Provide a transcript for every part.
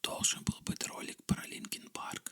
Должен был быть ролик про Линкин Парк,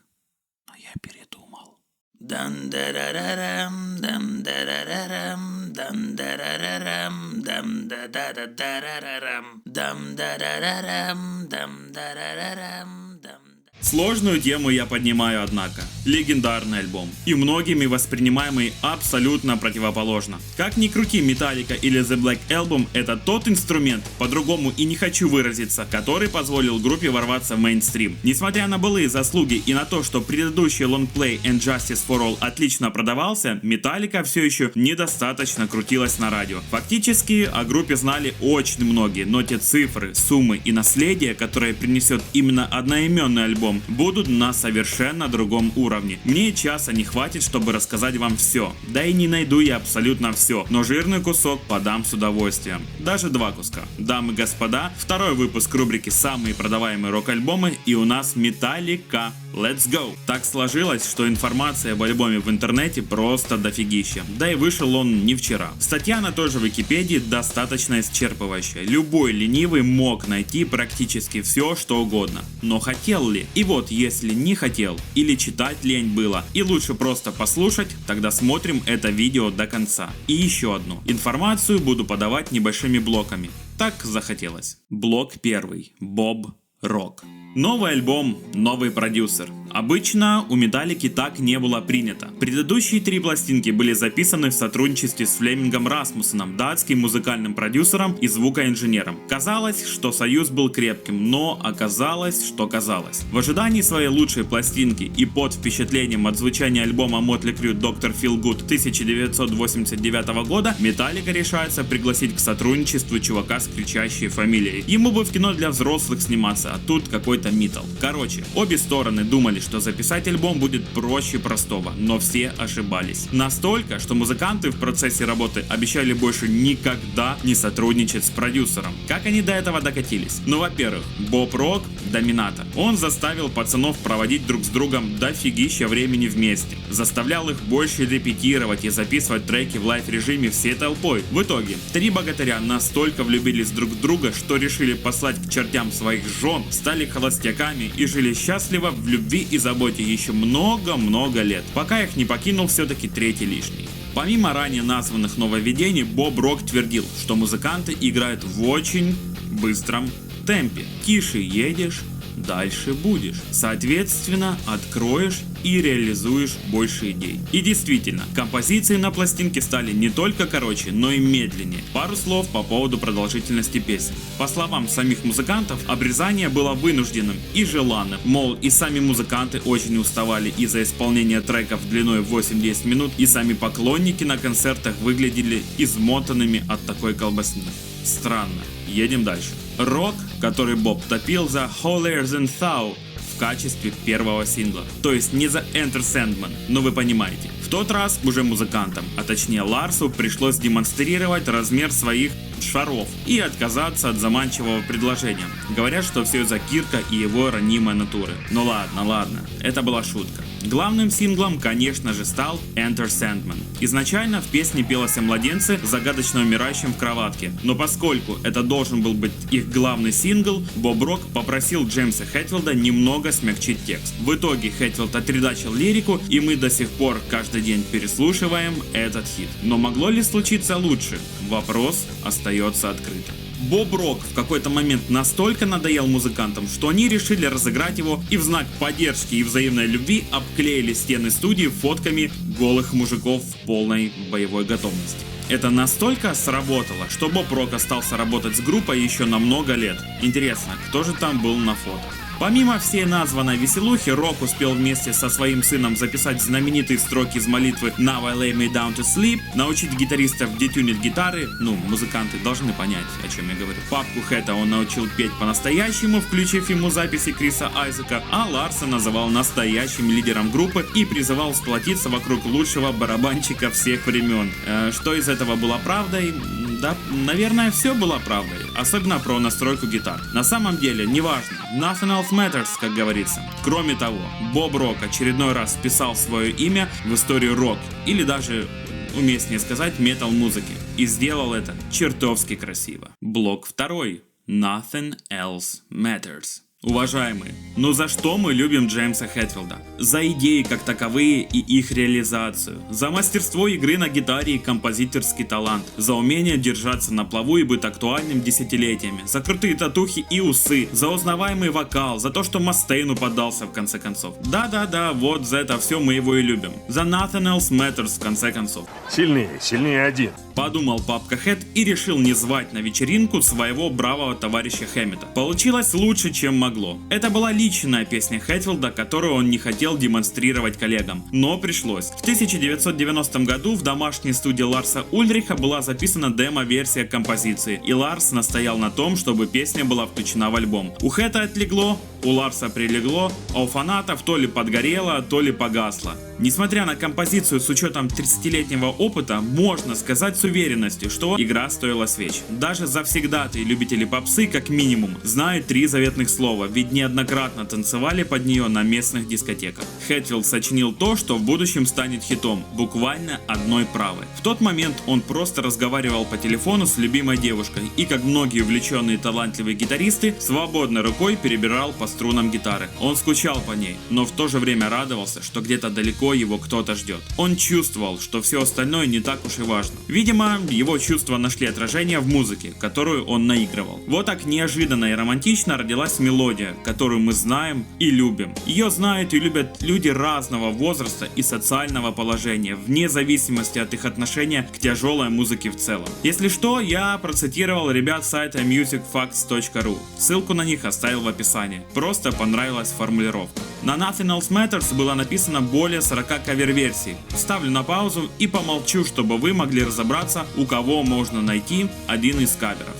но я передумал. Дан-да-да-да-дам, дам-да-да-да-дам, дам-да-да-да-дам, дам-да-да-да-да-да-дам, дам-да-да-да-дам, дам-да-да-да-дам, дам. Сложную тему я поднимаю, однако. Легендарный альбом. И многими воспринимаемый абсолютно противоположно. Как ни крути, Metallica или The Black Album — это тот инструмент, по-другому и не хочу выразиться, который позволил группе ворваться в мейнстрим. Несмотря на былые заслуги и на то, что предыдущий лонгплей And Justice for All отлично продавался, Metallica все еще недостаточно крутилась на радио. Фактически о группе знали очень многие, но те цифры, суммы и наследие, которое принесет именно одноименный альбом, будут на совершенно другом уровне. Мне часа не хватит, чтобы рассказать вам все. Да и не найду я абсолютно все, но жирный кусок подам с удовольствием. Даже два куска. Дамы и господа, второй выпуск рубрики «Самые продаваемые рок-альбомы», и у нас Metallica. Let's go! Так сложилось, что информация об альбоме в интернете просто дофигища. Да и вышел он не вчера. Статья на той же Википедии достаточно исчерпывающая. Любой ленивый мог найти практически все, что угодно. Но хотел ли? И вот, если не хотел, или читать лень было, и лучше просто послушать, тогда смотрим это видео до конца. И еще одну. Информацию буду подавать небольшими блоками. Так захотелось. Блок 1. Боб Рок. Новый альбом, новый продюсер. Обычно у Металлики так не было принято. Предыдущие 3 пластинки были записаны в сотрудничестве с Флемингом Расмуссеном, датским музыкальным продюсером и звукоинженером. Казалось, что союз был крепким, но оказалось, что казалось. В ожидании своей лучшей пластинки и под впечатлением от звучания альбома Motley Crue Dr. Feelgood 1989 года Металлика решается пригласить к сотрудничеству чувака с кричащей фамилией. Ему бы в кино для взрослых сниматься, а тут какой-то метал. Короче, обе стороны думали, что записать альбом будет проще простого, но все ошибались. Настолько, что музыканты в процессе работы обещали больше никогда не сотрудничать с продюсером. Как они до этого докатились? Ну, во-первых, Боб Рок — доминатор. Он заставил пацанов проводить друг с другом дофигища времени вместе. Заставлял их больше репетировать и записывать треки в лайв-режиме всей толпой. В итоге, 3 богатыря настолько влюбились друг в друга, что решили послать к чертям своих жен, стали холостяками и жили счастливо в любви и заботе еще много-много лет, пока их не покинул все-таки третий лишний. Помимо ранее названных нововведений, Боб Рок твердил, что музыканты играют в очень быстром темпе. Тише едешь, дальше будешь. Соответственно, откроешь и реализуешь больше идей. И действительно, композиции на пластинке стали не только короче, но и медленнее. Пару слов по поводу продолжительности песен. По словам самих музыкантов, обрезание было вынужденным и желанным. Мол, и сами музыканты очень уставали из-за исполнения треков длиной 8-10 минут, и сами поклонники на концертах выглядели измотанными от такой колбасни. Странно. Едем дальше. Рок, который Боб топил за Holier Than Thou в качестве первого сингла. То есть не за Enter Sandman, но вы понимаете. В тот раз уже музыкантам, а точнее Ларсу, пришлось демонстрировать размер своих шаров и отказаться от заманчивого предложения. Говорят, что все из-за Кирка и его ранимой натуры. Ну ладно, это была шутка. Главным синглом, конечно же, стал Enter Sandman. Изначально в песне пелось о младенце, загадочно умирающем в кроватке, но поскольку это должен был быть их главный сингл, Боб Рок попросил Джеймса Хэтфилда немного смягчить текст. В итоге Хэтфилд отредачил лирику, и мы до сих пор каждый день переслушиваем этот хит. Но могло ли случиться лучше? Вопрос остается открытым. Боб Рок в какой-то момент настолько надоел музыкантам, что они решили разыграть его и в знак поддержки и взаимной любви обклеили стены студии фотками голых мужиков в полной боевой готовности. Это настолько сработало, что Боб Рок остался работать с группой еще на много лет. Интересно, кто же там был на фото? Помимо всей названной веселухи, Рок успел вместе со своим сыном записать знаменитые строки из молитвы Now I lay me down to sleep, научить гитаристов детюнить гитары, музыканты должны понять, о чем я говорю. Папку Хэта он научил петь по-настоящему, включив ему записи Криса Айзека, а Ларса называл настоящим лидером группы и призывал сплотиться вокруг лучшего барабанщика всех времен. Что из этого было правдой? Да, наверное, все было правдой, особенно про настройку гитар. На самом деле, неважно, nothing else matters, как говорится. Кроме того, Боб Рок очередной раз вписал свое имя в историю рок, или даже, уместнее сказать, метал-музыки, и сделал это чертовски красиво. Блок 2. Nothing else matters. Уважаемые, ну за что мы любим Джеймса Хэтфилда? За идеи как таковые и их реализацию, за мастерство игры на гитаре и композиторский талант, за умение держаться на плаву и быть актуальным десятилетиями, за крутые татухи и усы, за узнаваемый вокал, за то, что Мастейну поддался в конце концов. Да-да-да, вот за это все мы его и любим. За Nothing Else Matters в конце концов. Сильнее один. Подумал папка Хэт и решил не звать на вечеринку своего бравого товарища Хэммета. Получилось лучше, чем могло. Это была личная песня Хэтфилда, которую он не хотел демонстрировать коллегам, но пришлось. В 1990 году в домашней студии Ларса Ульриха была записана демо-версия композиции, и Ларс настоял на том, чтобы песня была включена в альбом. У Хэта отлегло, у Ларса прилегло, а у фанатов то ли подгорело, то ли погасло. Несмотря на композицию с учетом 30-летнего опыта, можно сказать с уверенностью, что игра стоила свеч. Даже завсегдатые любители попсы, как минимум, знают 3 заветных слова, ведь неоднократно танцевали под нее на местных дискотеках. Хэтфилд сочинил то, что в будущем станет хитом, буквально одной правой. В тот момент он просто разговаривал по телефону с любимой девушкой и, как многие увлеченные талантливые гитаристы, свободной рукой перебирал по струнам гитары. Он скучал по ней, но в то же время радовался, что где-то далеко его кто-то ждет. Он чувствовал, что все остальное не так уж и важно. Видимо, его чувства нашли отражение в музыке, которую он наигрывал. Вот так неожиданно и романтично родилась мелодия, которую мы знаем и любим. Ее знают и любят люди разного возраста и социального положения, вне зависимости от их отношения к тяжелой музыке в целом. Если что, я процитировал ребят сайта musicfacts.ru. Ссылку на них оставил в описании. Просто понравилась формулировка. На Nothing Else Matters было написано более 40 кавер-версий. Ставлю на паузу и помолчу, чтобы вы могли разобраться, у кого можно найти один из каверов.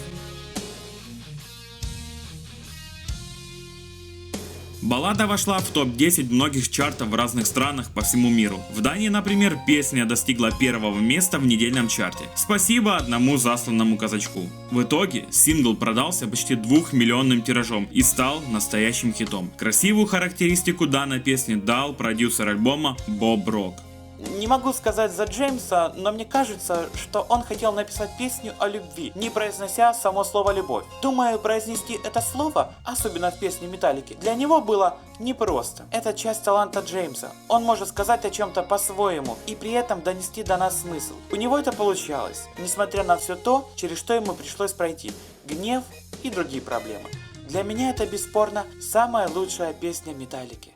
Баллада вошла в топ-10 многих чартов в разных странах по всему миру. В Дании, например, песня достигла 1-го места в недельном чарте. Спасибо одному засланному казачку. В итоге сингл продался почти 2-миллионным тиражом и стал настоящим хитом. Красивую характеристику данной песни дал продюсер альбома Боб Рок. Не могу сказать за Джеймса, но мне кажется, что он хотел написать песню о любви, не произнося само слово «любовь». Думаю, произнести это слово, особенно в песне Металлики, для него было непросто. Это часть таланта Джеймса. Он может сказать о чем-то по-своему и при этом донести до нас смысл. У него это получалось, несмотря на все то, через что ему пришлось пройти. Гнев и другие проблемы. Для меня это бесспорно самая лучшая песня Металлики.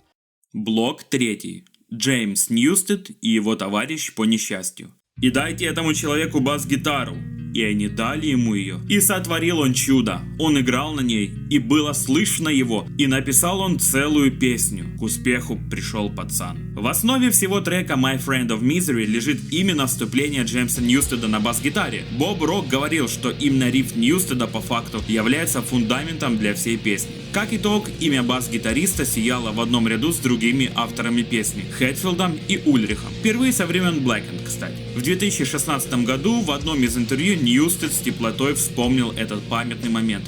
Блок 3. Джеймс Ньюстед и его товарищ по несчастью. И дайте этому человеку бас-гитару. И они дали ему ее. И сотворил он чудо. Он играл на ней, и было слышно его. И написал он целую песню. К успеху пришел пацан. В основе всего трека My Friend of Misery лежит именно вступление Джеймса Ньюстеда на бас-гитаре. Боб Рок говорил, что именно риф Ньюстеда по факту является фундаментом для всей песни. Как итог, имя бас-гитариста сияло в одном ряду с другими авторами песни — Хэтфилдом и Ульрихом. Впервые со времен Blackened, кстати. В 2016 году в одном из интервью Ньюстед с теплотой вспомнил этот памятный момент.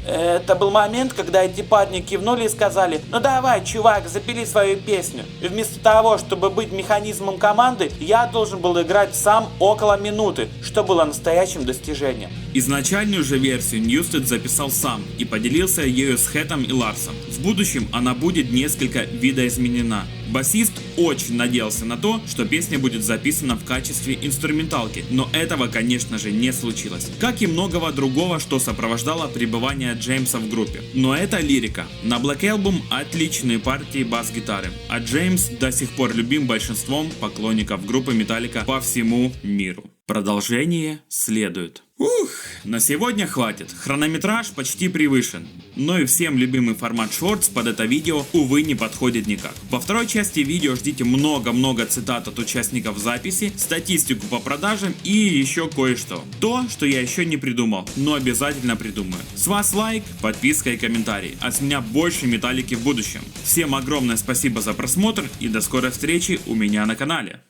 Это был момент, когда эти парни кивнули и сказали: «Ну давай, чувак, запили свою песню». И вместо того, чтобы быть механизмом команды, я должен был играть сам около минуты, что было настоящим достижением. Изначальную же версию Ньюстед записал сам и поделился ею с Хэтом и Ларсом. В будущем она будет несколько видоизменена. Басист очень надеялся на то, что песня будет записана в качестве инструменталки, но этого, конечно же, не случилось. Как и многого другого, что сопровождало пребывание Джеймса в группе. Но это лирика. На Black Album отличные партии бас-гитары, а Джеймс до сих пор любим большинством поклонников группы Metallica по всему миру. Продолжение следует. На сегодня хватит. Хронометраж почти превышен. Но и всем любимый формат шортс под это видео, увы, не подходит никак. Во второй части видео ждите много-много цитат от участников записи, статистику по продажам и еще кое-что. То, что я еще не придумал, но обязательно придумаю. С вас лайк, подписка и комментарий. А с меня больше Металлики в будущем. Всем огромное спасибо за просмотр и до скорой встречи у меня на канале.